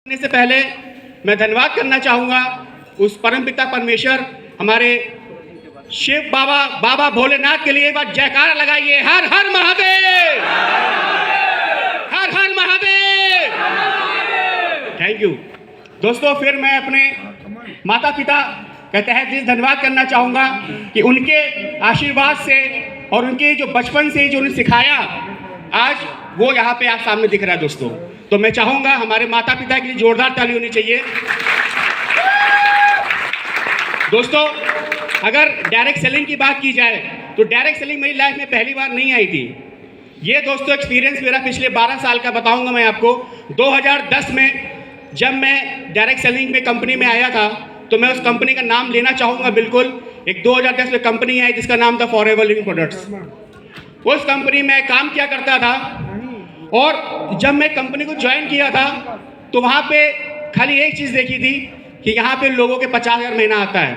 से पहले मैं धन्यवाद करना चाहूँगा उस परमपिता परमेश्वर हमारे शिव बाबा भोलेनाथ के लिए। एक बार जयकारा लगाइए, हर हर महादेव, हर हर महादेव। थैंक यू दोस्तों। फिर मैं अपने माता पिता के तहत दिल धन्यवाद करना चाहूँगा कि उनके आशीर्वाद से और उनके जो बचपन से जो उन्हें सिखाया, आज वो यहाँ पे आप सामने दिख रहा है दोस्तों। तो मैं चाहूँगा हमारे माता पिता के लिए जोरदार ताली होनी चाहिए। दोस्तों, अगर डायरेक्ट सेलिंग की बात की जाए तो डायरेक्ट सेलिंग मेरी लाइफ में पहली बार नहीं आई थी। ये दोस्तों एक्सपीरियंस मेरा पिछले 12 साल का बताऊंगा मैं आपको। 2010 में जब मैं डायरेक्ट सेलिंग में कंपनी में आया था, तो मैं उस कंपनी का नाम लेना चाहूँगा बिल्कुल। एक 2010 में कंपनी आई जिसका नाम था फॉरएवर लिविंग प्रोडक्ट्स। उस कंपनी में काम किया करता था और जब मैं कंपनी को ज्वाइन किया था तो वहाँ पे खाली एक चीज़ देखी थी कि यहाँ पे लोगों के 50,000 महीना आता है।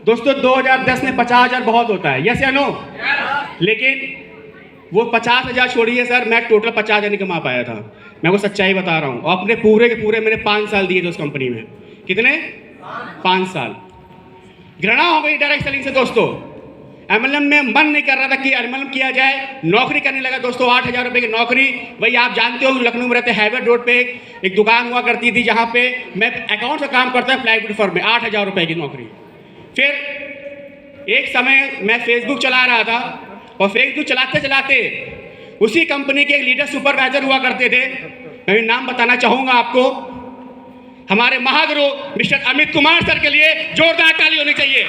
दोस्तों 2010 में 50,000 बहुत होता है, यस या नो? लेकिन वो 50,000 छोड़िए सर, मैं टोटल 50,000 नहीं कमा पाया था। मैं वो सच्चाई बता रहा हूँ। और अपने पूरे के पूरे मैंने 5 साल दिए थे उस कंपनी में। कितने? 5 साल। घृणा हो गई डायरेक्ट सेलिंग से दोस्तों। एमएलएम में मन नहीं कर रहा था कि एमएलएम किया जाए। नौकरी करने लगा दोस्तों, 8,000 रुपये की नौकरी। वही आप जानते हो लखनऊ में रहते हैवेट रोड पे एक दुकान हुआ करती थी जहाँ पे मैं अकाउंट का काम करता प्लाईवुड फर्म में। 8,000 रुपये की नौकरी। फिर एक समय मैं फेसबुक चला रहा था और फेसबुक चलाते चलाते उसी कंपनी के एक लीडर सुपरवाइजर हुआ करते थे। मैं नाम बताना चाहूँगा आपको, हमारे महागुरु मिस्टर अमित कुमार सर के लिए जोरदार ताली होनी चाहिए।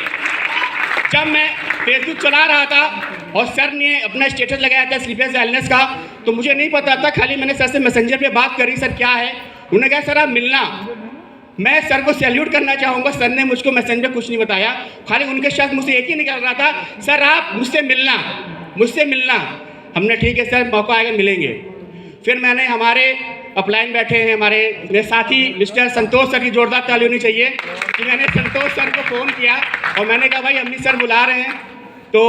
जब मैं फेसबुक चला रहा था और सर ने अपना स्टेटस लगाया था स्लीपलेस वेलनेस का, तो मुझे नहीं पता था। खाली मैंने सर से मैसेंजर पे बात करी, सर क्या है? उन्होंने कहा सर आप मिलना। मैं सर को सैल्यूट करना चाहूँगा। सर ने मुझको मैसेंजर कुछ नहीं बताया, खाली उनके शब्द मुझसे एक ही निकल रहा था, सर आप मुझसे मिलना, मुझसे मिलना। हमने ठीक है सर, मौका आएगा मिलेंगे। फिर मैंने हमारे अपलाइन बैठे हैं हमारे मेरे साथी मिस्टर संतोष सर की जोरदार ताली होनी चाहिए कि मैंने संतोष सर को फ़ोन किया और मैंने कहा भाई अमित सर बुला रहे हैं। तो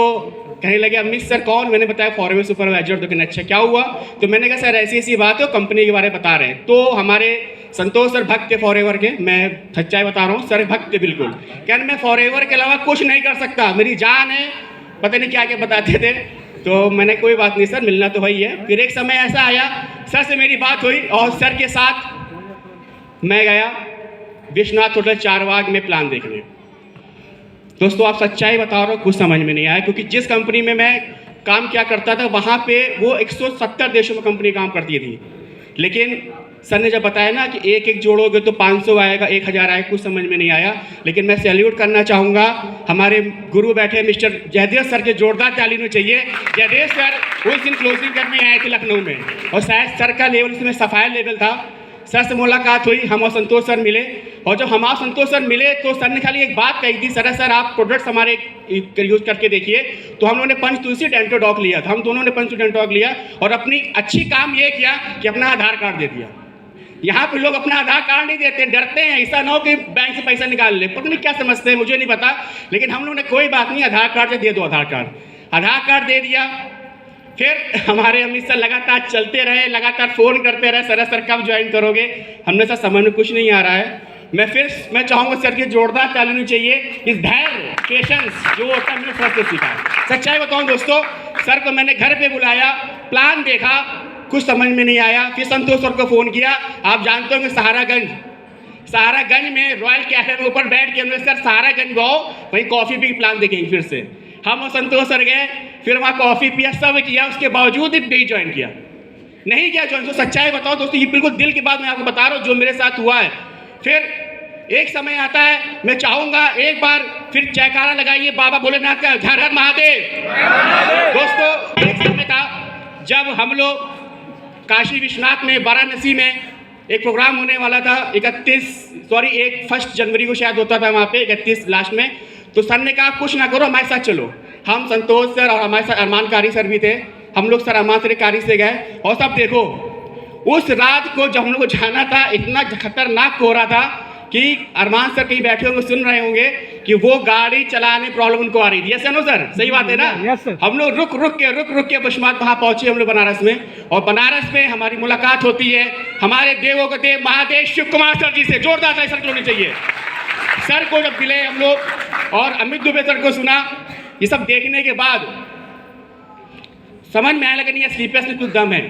कहने लगे अमित सर कौन? मैंने बताया फॉरएवर सुपरवाइजर। तो कहने अच्छा क्या हुआ? तो मैंने कहा सर ऐसी ऐसी बात है, कंपनी के बारे में बता रहे हैं। तो हमारे संतोष सर भक्त थे फॉरएवर के, मैं सच्चाई बता रहा हूँ, सर भक्त थे बिल्कुल। कहने मैं फॉरएवर के अलावा कुछ नहीं कर सकता, मेरी जान है, पता नहीं क्या क्या बताते थे। तो मैंने कोई बात नहीं सर, मिलना तो वही है। फिर एक समय ऐसा आया, सर से मेरी बात हुई और सर के साथ मैं गया विश्वनाथ होटल चारबाग में प्लान देखने। दोस्तों आप सच्चाई बता रहा हूँ, कुछ समझ में नहीं आया, क्योंकि जिस कंपनी में मैं काम किया करता था वहाँ पे वो 170 देशों में कंपनी काम करती थी। लेकिन सर ने जब बताया ना कि एक एक जोड़ोगे तो 500 आएगा, 1000 आएगा, कुछ समझ में नहीं आया। लेकिन मैं सैल्यूट करना चाहूँगा हमारे गुरु बैठे मिस्टर जयदेव सर के, जोरदार ताली होनी चाहिए। जयदेव सर उस दिन क्लोजिंग करने आए थे लखनऊ में और शायद सर का लेवल उसमें सफाया लेवल था। सर से मुलाकात हुई, हम और संतोष सर मिले और जब हम और संतोष सर मिले तो सर ने खाली एक बात कही थी, सर आप प्रोडक्ट्स हमारे यूज़ करके देखिए। तो हम लोगों ने पंचतुलसी डेंटोडॉक लिया था, हम दोनों ने पंचतुलसी डेंटोडॉक लिया और अपनी अच्छी काम ये किया कि अपना आधार कार्ड दे दिया। यहाँ पे लोग अपना आधार कार्ड नहीं देते, डरते हैं, ऐसा ना हो कि बैंक से पैसा निकाल ले, पता नहीं क्या समझते हैं, मुझे नहीं पता। लेकिन हम लोगों ने कोई बात नहीं, आधार कार्ड से दे दो आधार कार्ड दे दिया। फिर हमारे अमित सर लगातार चलते रहे, लगातार फ़ोन करते रहे, सर कब ज्वाइन करोगे? हमने सर समझ में कुछ नहीं आ रहा है। मैं चाहूँगा सर की जोरदार ताली होनी चाहिए। इस धैर्य पेशेंस जो होता है मैंने सर से सीखा। सच्चाई बताऊँ दोस्तों, सर को मैंने घर पे बुलाया, प्लान देखा, कुछ समझ में नहीं आया। फिर संतोष सर को फ़ोन किया। आप जानते होंगे सहारागंज में रॉयल कैफे में ऊपर बैठ के हमने सर सहारागंज गो वहीं कॉफ़ी पी प्लान देखेंगे। फिर से हम और संतोष सर गए, फिर वहाँ कॉफ़ी पिया, सब किया, उसके बावजूद भी नहीं ज्वाइन किया। तो सच्चाई बताओ दोस्तों, ये बिल्कुल दिल की बात मैं आपको बता रहा हूँ जो मेरे साथ हुआ है। फिर एक समय आता है, मैं चाहूँगा एक बार फिर जयकारा लगाइए बाबा भोलेनाथ का, हर हर महादेव। दोस्तों एक समय था जब हम लोग काशी विश्वनाथ में वाराणसी में एक प्रोग्राम होने वाला था। 1 जनवरी को शायद होता था वहाँ पे, 31 लास्ट में। तो सर ने कहा कुछ ना करो, हमारे साथ चलो। हम संतोष सर और हमारे साथ अरमान कारी सर भी थे। हम लोग सर अरमान सर कारी से गए और सब देखो उस रात को जब हम लोग को जाना था, इतना खतरनाक हो रहा था कि अरमान सर कहीं बैठे होंगे सुन रहे होंगे कि वो गाड़ी चलाने प्रॉब्लम उनको आ रही थी। यस नो सर, सही बात है ना? Yes, sir. हम लोग रुक के पुष्पमार्ग वहाँ पहुंचे हम लोग बनारस में, और बनारस में हमारी मुलाकात होती है हमारे देवों के देव महादेव शिव कुमार सर जी से। जोरदार ताली सर को होनी चाहिए। सर को जब मिले हम लोग और अमित दुबे सर को सुना, ये सब देखने के बाद समझ में आया लगा नहीं स्लीपर्स में कुछ दम है।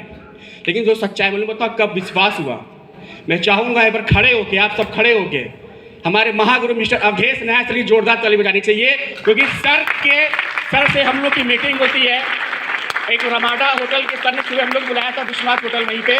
लेकिन जो सच्चाई मैंने बताया कब विश्वास हुआ। मैं चाहूँगा एक बार खड़े होके, आप सब खड़े होके हमारे महागुरु मिस्टर अवधेश नायक सर की जोरदार ताली बजानी चाहिए, क्योंकि सर से हम लोग की मीटिंग होती है एक रमाडा होटल के सर ने सुबह हम लोग बुलाया था विश्वनाथ होटल वहीं पे,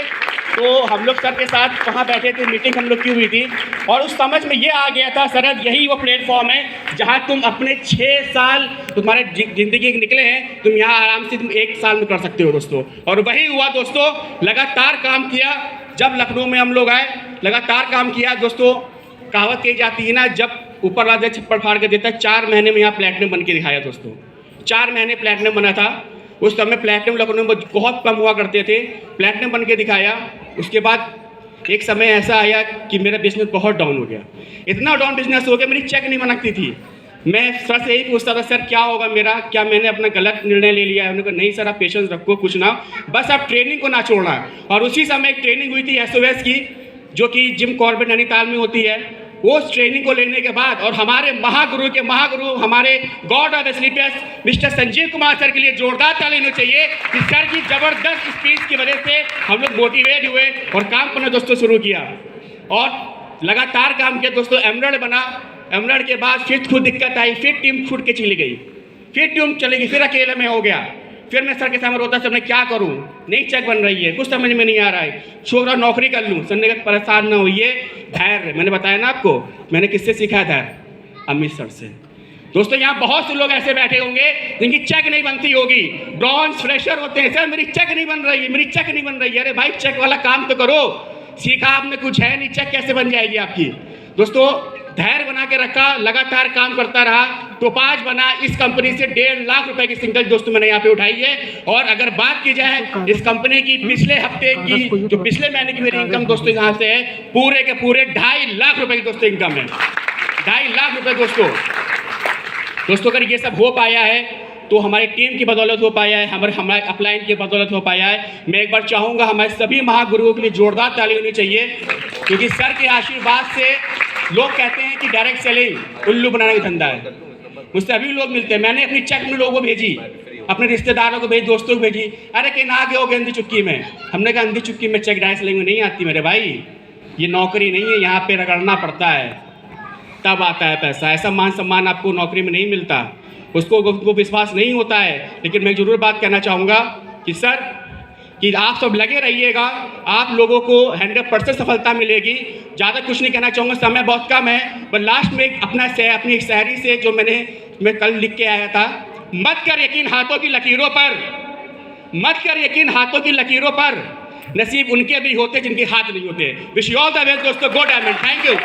तो हम लोग सर के साथ वहाँ बैठे थे, मीटिंग हम लोग की हुई थी, और उस समझ में ये आ गया था सरद यही वो प्लेटफॉर्म है जहाँ तुम अपने 6 साल तुम्हारे ज़िंदगी के निकले हैं, तुम यहाँ आराम से तुम 1 साल में कर सकते हो दोस्तों। और वही हुआ दोस्तों, लगातार काम किया। जब लखनऊ में हम लोग आए लगातार काम किया दोस्तों। कहावत कही जाती है ना, जब ऊपर वाला छप्पर फाड़ के देता है, 4 महीने में यहाँ प्लेटिनम बन के दिखाया दोस्तों। 4 महीने प्लेटिनम बना था। उस समय प्लेटिनम लखनऊ में बहुत कम हुआ करते थे, प्लेटिनम बन के दिखाया। उसके बाद एक समय ऐसा आया कि मेरा बिजनेस बहुत डाउन हो गया, इतना डाउन बिजनेस हो गया मेरी चेक नहीं बनती थी। मैं सर से यही पूछता था, सर क्या होगा मेरा, क्या मैंने अपना गलत निर्णय ले लिया है? उन्होंने कहा नहीं सर, आप पेशेंस रखो, कुछ ना, बस आप ट्रेनिंग को ना छोड़ना। और उसी समय एक ट्रेनिंग हुई थी SOS की, जो कि जिम कॉर्बेट नैनीताल में होती है। वो ट्रेनिंग को लेने के बाद और हमारे महागुरु हमारे God of sleepers mister Sanjeev Kumar sir के लिए जोरदार ताली होनी चाहिए कि सर की जबरदस्त स्पीच की वजह से हम लोग मोटिवेट हुए और काम करना दोस्तों शुरू किया, और लगातार काम किया दोस्तों। एमरल्ड बना, एमरल्ड के बाद फिर खुद दिक्कत आई, फिर टीम छूट के चली गई, फिर टीम चली गई, फिर अकेले में हो गया। फिर मैं सर के सामने रोता, सर मैं क्या करूं, नहीं चेक बन रही है, कुछ समझ में नहीं आ रहा है, छोड़ नौकरी कर लूं। सर ने कहा परेशान ना होइए, धैर्य। मैंने बताया ना आपको, मैंने किससे सीखा था? अमित सर से। दोस्तों यहाँ बहुत से लोग ऐसे बैठे होंगे जिनकी चेक नहीं बनती होगी, ब्रॉन्ज फ्रेशर होते हैं, सर मेरी चेक नहीं बन रही है, मेरी चेक नहीं बन रही है। अरे भाई चेक वाला काम तो करो, सीखा आपने कुछ है नहीं, चेक कैसे बन जाएगी आपकी? दोस्तों धैर्य बना के रखा, लगातार काम करता रहा, टोपाज बना। इस कंपनी से 1.5 लाख रुपए की सिंगल दोस्तों मैंने यहाँ पे उठाई है। और अगर बात की जाए इस कंपनी की पिछले हफ्ते की, जो पिछले महीने की मेरी इनकम दोस्तों यहाँ से है पूरे के पूरे 2.5 लाख रुपए की दोस्तों इनकम है, 2.5 लाख रुपए दोस्तों। अगर ये सब हो पाया है तो हमारी टीम की बदौलत हो पाया है, हमारे अपलाइन की बदौलत हो पाया है। मैं एक बार चाहूँगा हमारे सभी महागुरुओं के लिए जोरदार ताली होनी चाहिए, क्योंकि सर के आशीर्वाद से लोग कहते हैं कि डायरेक्ट सेलिंग उल्लू बनाने का धंधा है। मुझसे अभी लोग मिलते हैं, मैंने अपनी चेक में लोगों को भेजी, अपने रिश्तेदारों को भेजी, दोस्तों को भेजी, अरे कि ना गए हो अंधी चुक्की में। हमने कहा अंधी चुक्की में चेक डायरेक्ट सेलिंग में नहीं आती मेरे भाई, ये नौकरी नहीं है, यहाँ पे रगड़ना पड़ता है तब आता है पैसा। ऐसा मान सम्मान आपको नौकरी में नहीं मिलता, उसको विश्वास नहीं होता है। लेकिन मैं जरूर बात कहना चाहूँगा कि सर कि आप सब लगे रहिएगा, आप लोगों को 100% सफलता मिलेगी। ज़्यादा कुछ नहीं कहना चाहूँगा, समय बहुत कम है, पर लास्ट में अपनी एक शायरी से जो मैं कल लिख के आया था, मत कर यकीन हाथों की लकीरों पर, मत कर यकीन हाथों की लकीरों पर, नसीब उनके भी होते जिनके हाथ नहीं होते। Wish you all the best दोस्तों, गो डायमंड, थैंक यू।